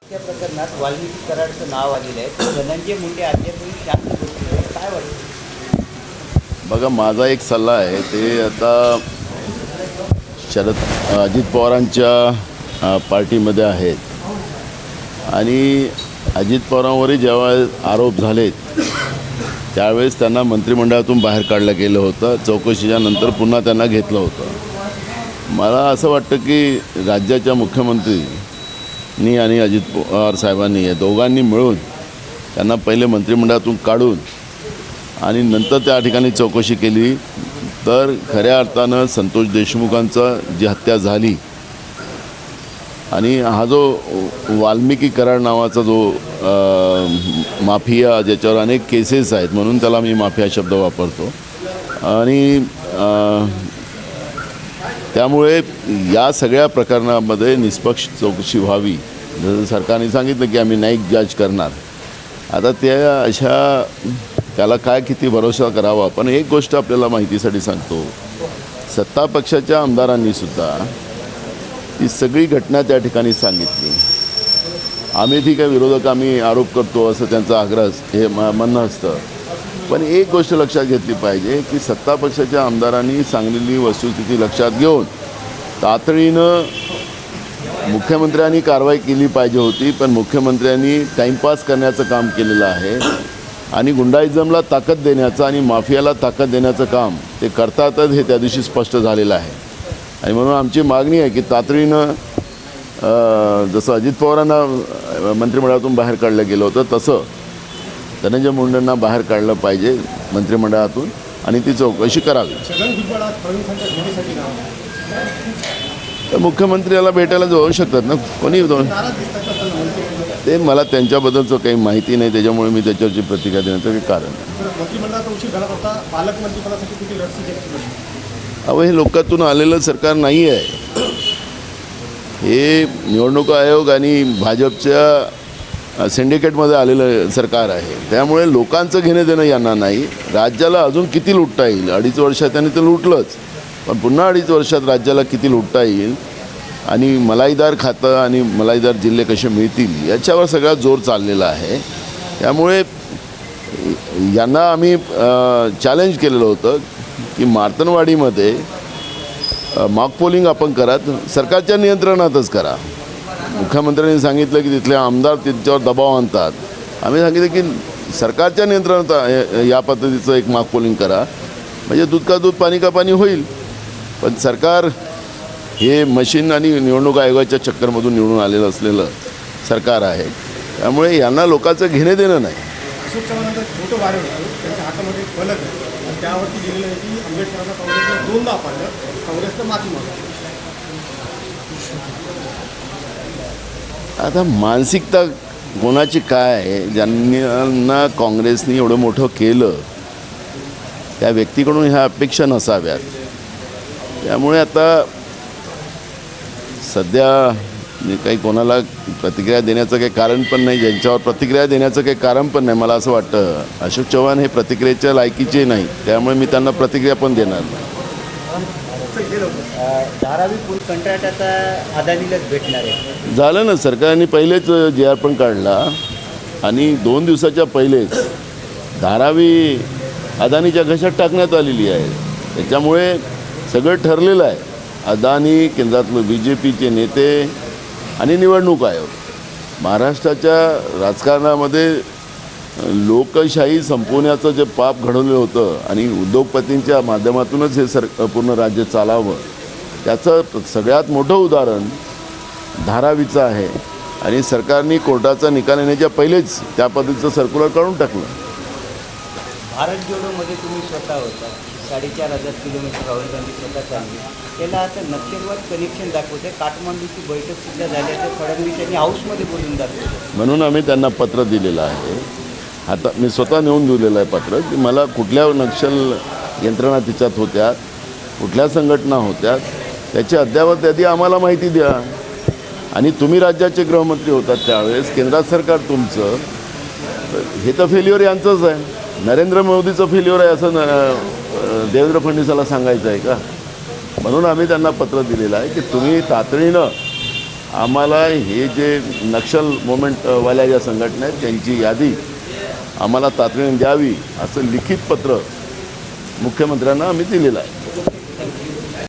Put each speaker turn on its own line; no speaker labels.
त्या प्रकरणात वाल्मिकी कराडचं नाव आलेलं आहे, तर धनंजय मुंडे अद्यापही शांत बसलेले आहेत. काय वाटतं?
बघा, माझा एक सल्ला आहे, ते आता अजित पवारांच्या पार्टीमध्ये आहेत आणि अजित पवारांवरही जेव्हा आरोप झालेत त्यावेळेस त्यांना मंत्रिमंडळातून बाहेर काढलं गेलं होतं. चौकशीच्या नंतर पुन्हा त्यांना घेतलं होतं. मला असं वाटतं की राज्याच्या मुख्यमंत्रींनी आणि अजित पवार साहेबांनी या दोघांनी मिळून त्यांना पहिले मंत्रिमंडळातून काढून आणि नंतर त्या ठिकाणी चौकशी केली तर खऱ्या अर्थानं संतोष देशमुखांचा जी हत्या झाली आणि हा जो वाल्मिकी कराड नावाचा जो माफिया, ज्याच्यावर अनेक केसेस आहेत म्हणून त्याला मी माफिया शब्द वापरतो, आणि त्यामुळे या सगळ्या प्रकरणामध्ये निष्पक्ष चौकशी व्हावी. जसं सरकारने सांगितलं की आम्ही न्यायिक जज करणार. आता त्या अशा त्याला काय किती भरोसा करावा. पण एक गोष्ट आपल्याला माहितीसाठी सांगतो, सत्ता पक्षाच्या आमदारांनीसुद्धा ही सगळी घटना त्या ठिकाणी सांगितली. आम्ही ठीक आहे, विरोधक आम्ही आरोप करतो असं त्यांचा आग्रह हे म्हणणं असतं. पण एक गोष्ट लक्षात घेतली पाहिजे की सत्ता पक्षाच्या आमदारांनी सांगलेली वस्तुस्थिती लक्षात घेऊन तातडीनं मुख्यमंत्र्यांनी कारवाई केली पाहिजे होती. पण मुख्यमंत्र्यांनी टाईमपास करण्याचं काम केलेलं आहे आणि गुंडाईजमला ताकद देण्याचं आणि माफियाला ताकद देण्याचं काम ते करतातच हे त्या दिवशी स्पष्ट झालेलं आहे. आणि म्हणून आमची मागणी आहे की तातडीनं जसं अजित पवारांना मंत्रिमंडळातून बाहेर काढलं गेलं होतं तसं धनंजय मुंडेंना बाहेर काढलं पाहिजे मंत्रिमंडळातून आणि ती चौकशी करावी. तर मुख्यमंत्र्याला भेटायला जाऊ शकतात ना कोणी दोन. ते मला त्यांच्याबद्दलचं काही माहिती नाही, त्याच्यामुळे मी त्याच्यावरची प्रतिक्रिया देण्याचं काही कारण नाही. अहो, हे लोकातून आलेलं सरकार नाही आहे. हे निवडणूक आयोग आणि भाजपच्या सिंडिकेटमध्ये आलेलं सरकार आहे. त्यामुळे लोकांचं घेणं देणं यांना नाही. राज्याला अजून किती लुटता येईल, 2.5 वर्षात त्यांनी ते लुटलंच, पण पुन्हा 2.5 वर्षात राज्याला किती लुटता येईल आणि मलाईदार खातं आणि मलाईदार जिल्हे कसे मिळतील याच्यावर सगळा जोर चाललेला आहे. त्यामुळे यांना आम्ही चॅलेंज केलेलं होतं की मार्तनवाडीमध्ये मॉक पोलिंग आपण करा, सरकारच्या नियंत्रणातच करा. मुख्यमंत्र्यांनी सांगितलं की तिथले आमदार त्यांच्यावर दबाव आणतात. आम्ही सांगितलं की सरकारच्या नियंत्रणात या पद्धतीचं एक मॉक पोलिंग करा, म्हणजे दूध का दूध पाणी का पाणी होईल. पण सरकार हे मशीन आणि निवडणूक आयोगाच्या चक्करमधून निवडून आलेलं असलेलं सरकार आहे. त्यामुळे यांना लोकांचं घेणे देणं नाही. आता मानसिकता कोणाची काय आहे, ज्यांना काँग्रेसने एवढं मोठं केलं त्या व्यक्तीकडून ह्या अपेक्षा नसाव्यात. त्यामुळे आता सध्या काही कोणाला प्रतिक्रिया देण्याचं काही कारण पण नाही, ज्यांच्यावर प्रतिक्रिया देण्याचं काही कारण पण नाही. मला असं वाटतं अशोक चव्हाण हे प्रतिक्रियेच्या लायकीचे नाही, त्यामुळे मी त्यांना प्रतिक्रिया पण देणार नाही.
धारावी पूल कंत्राट आता अदानीलाच भेटणार आहे.
झालं ना, सरकारने पहिलेच JR पण काढला आणि 2 दिवसाच्या पहिलेच धारावी अदानीच्या घशात टाकण्यात आलेली आहे. त्याच्यामुळे सगळं ठरलेलं आहे. अदानी, केंद्रातले BJPचे नेते आणि निवडणूक आयोग महाराष्ट्राच्या राजकारणामध्ये लोकशाही संपवण्याचं जे पाप घडवलं होतं आणि उद्योगपतींच्या माध्यमातूनच हे पूर्ण राज्य चालावं, त्याचं सगळ्यात मोठं उदाहरण धारावीचं आहे. आणि सरकारने कोर्टाचा निकाल येण्याच्या पहिलेच त्या पद्धतीचं सर्क्युलर काढून टाकलं.
भारत जोडोमध्ये तुम्ही स्वतः होता, 4,500 किलोमीटर राहुल गांधी स्वतः चालली, त्याला आता नक्षलवाद कनेक्शन दाखवते. काठमांडूची बैठकसुद्धा झाल्याचं फडणवीस यांनी हाऊसमध्ये बोलून दाखवलं.
म्हणून आम्ही त्यांना पत्र दिलेलं आहे. आता मी स्वतः नेऊन दिलेलं आहे पत्र की मला कुठल्या नक्षल यंत्रणा तिच्यात होत्या, कुठल्या संघटना होत्या, त्याची अद्यावत यादी आम्हाला माहिती द्या. आणि तुम्ही राज्याचे गृहमंत्री होतात त्यावेळेस केंद्रात सरकार तुमचं, हे तर फेल्युअर यांचंच आहे. नरेंद्र मोदीचं फेल्युअर आहे असं देवेंद्र फडणवीसाला सांगायचं आहे का? म्हणून आम्ही त्यांना पत्र दिलेलं आहे की तुम्ही तातडीनं आम्हाला हे जे नक्षल मुवमेंटवाल्या ज्या संघटना आहेत त्यांची यादी आम्हाला तातडीने द्यावी असं लिखित पत्र मुख्यमंत्र्यांना आम्ही दिलेलं आहे.